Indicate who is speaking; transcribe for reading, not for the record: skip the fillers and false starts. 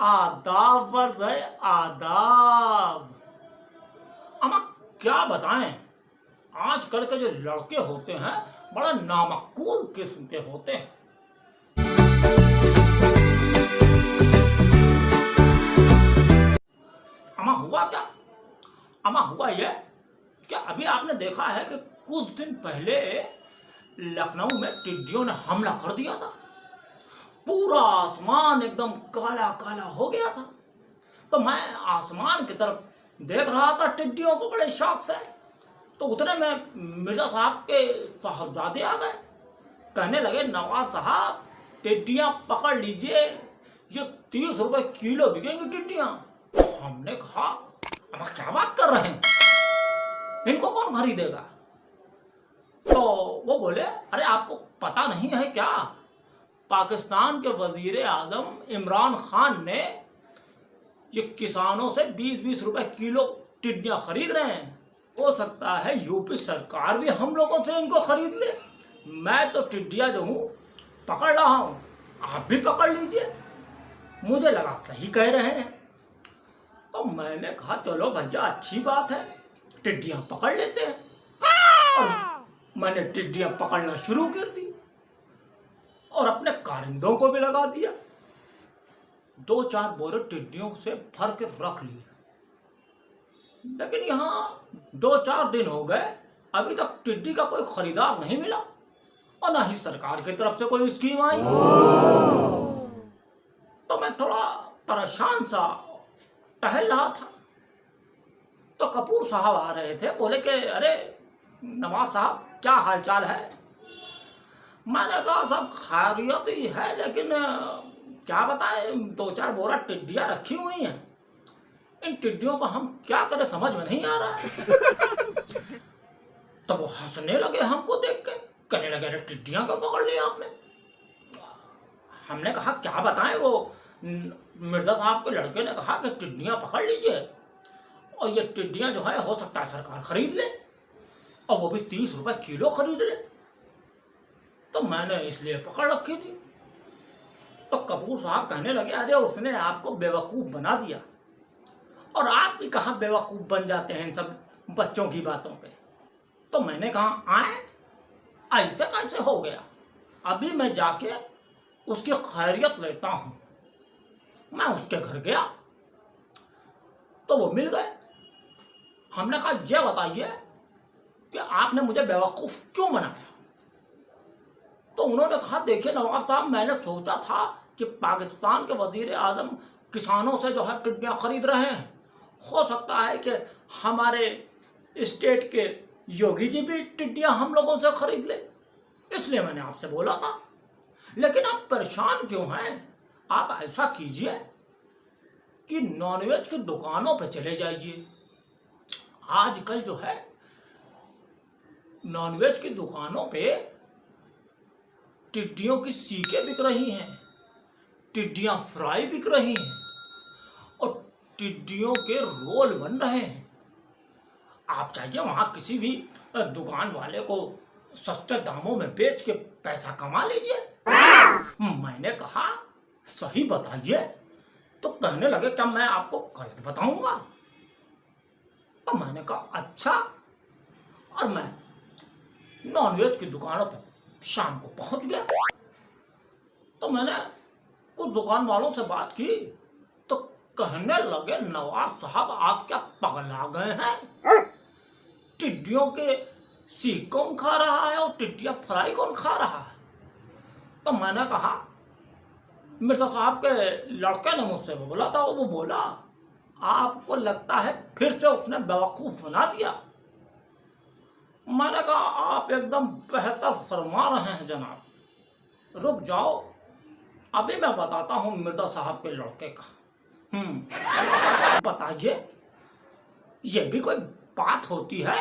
Speaker 1: आदाब वर्ज है, आदाब। अमा क्या बताएं, आजकल के जो लड़के होते हैं बड़ा नामकूल किस्म के होते हैं। अमा हुआ क्या? अमा हुआ ये कि अभी आपने देखा है कि कुछ दिन पहले लखनऊ में टिड्डियों ने हमला कर दिया था। पूरा आसमान एकदम काला काला हो गया था। तो मैं आसमान की तरफ देख रहा था टिड्डियों को बड़े शौक से। तो उतने में मिर्जा साहब के साहबजादे आ गए। कहने लगे, नवाब साहब टिड्डियां पकड़ लीजिए, ये 30 रुपए किलो बिकेंगी टिड्डियां। हमने कहा, अब क्या बात कर रहे हैं, इनको कौन खरीदेगा? तो वो बोले, अरे आपको पता नहीं है क्या, पाकिस्तान के वजीर आजम इमरान खान ने ये किसानों से 20-20 रुपए किलो टिड्डियां खरीद रहे हैं। हो सकता है यूपी सरकार भी हम लोगों से इनको खरीद ले। मैं तो टिड्डियां जो हूँ पकड़ रहा हूँ, आप भी पकड़ लीजिए। मुझे लगा सही कह रहे हैं। तो मैंने कहा, चलो भैया अच्छी बात है, टिड्डियां पकड़ लेते हैं। और मैंने टिड्डियां पकड़ना शुरू कर दी और अपने कारिंदों को भी लगा दिया। 2-4 बोरे टिड्डियों से भर के रख लिए। लेकिन यहाँ 2-4 दिन हो गए, अभी तक टिड्डी का कोई खरीदार नहीं मिला और ना ही सरकार की तरफ से कोई स्कीम आई। तो मैं थोड़ा परेशान सा टहल रहा था। तो कपूर साहब आ रहे थे, बोले कि अरे नवाब साहब क्या हालचाल है? मैंने कहा, सब खैरियत ही है, लेकिन क्या बताएं, 2-4 बोरा टिड्डियां रखी हुई हैं। इन टिड्डियों को हम क्या करें, समझ में नहीं आ रहा है। तो वो हंसने लगे हमको देख के, कहने लगे, अरे टिड्डियां को पकड़ लिया आपने? हमने कहा, क्या बताएं, वो मिर्जा साहब के लड़के ने कहा कि टिड्डियां पकड़ लीजिए और ये टिड्डियां जो है हो सकता है सरकार खरीद ले, और वो भी 30 रुपए किलो खरीद ले। तो मैंने इसलिए पकड़ रखी थी। तो कपूर साहब कहने लगे, अरे उसने आपको बेवकूफ बना दिया, और आप भी कहाँ बेवकूफ बन जाते हैं इन सब बच्चों की बातों पे। तो मैंने कहा, आए ऐसे कैसे हो गया? अभी मैं जाके उसकी खैरियत लेता हूं। मैं उसके घर गया तो वो मिल गए। हमने कहा, ये बताइए कि आपने मुझे बेवकूफ क्यों बनाया? तो उन्होंने कहा, देखिए नवाब साहब, मैंने सोचा था कि पाकिस्तान के वजीर आजम किसानों से जो है टिड्डियां खरीद रहे हैं, हो सकता है कि हमारे स्टेट के योगी जी भी टिड्डियां हम लोगों से खरीद ले, इसलिए मैंने आपसे बोला था। लेकिन आप परेशान क्यों हैं? आप ऐसा कीजिए कि नॉनवेज की दुकानों पे चले जाइए। आजकल जो है नॉनवेज की दुकानों पे टिड्डियों की सीकें बिक रही हैं, टिड्डियां फ्राई बिक रही हैं और टिड्डियों के रोल बन रहे हैं। आप चाहिए वहां किसी भी दुकान वाले को सस्ते दामों में बेच के पैसा कमा लीजिए। मैंने कहा, सही बताइए। तो कहने लगे, क्या मैं आपको गलत बताऊंगा? तो मैंने कहा, अच्छा। और मैं नॉनवेज की दुकानों पर शाम को पहुंच गया। तो मैंने कुछ दुकान वालों से बात की तो कहने लगे, नवाब साहब आप क्या पगला गए हैं? टिड्डियों के सीख कौन खा रहा है और टिड्डियां फ्राई कौन खा रहा है? तो मैंने कहा, मिर्जा साहब के लड़के ने मुझसे बोला था। वो बोला, आपको लगता है फिर से उसने बेवकूफ बना दिया। मैंने कहा, आप एकदम बेहतर फरमा रहे हैं जनाब, रुक जाओ, अभी मैं बताता हूँ मिर्जा साहब के लड़के का। बताइए, ये भी कोई बात होती है?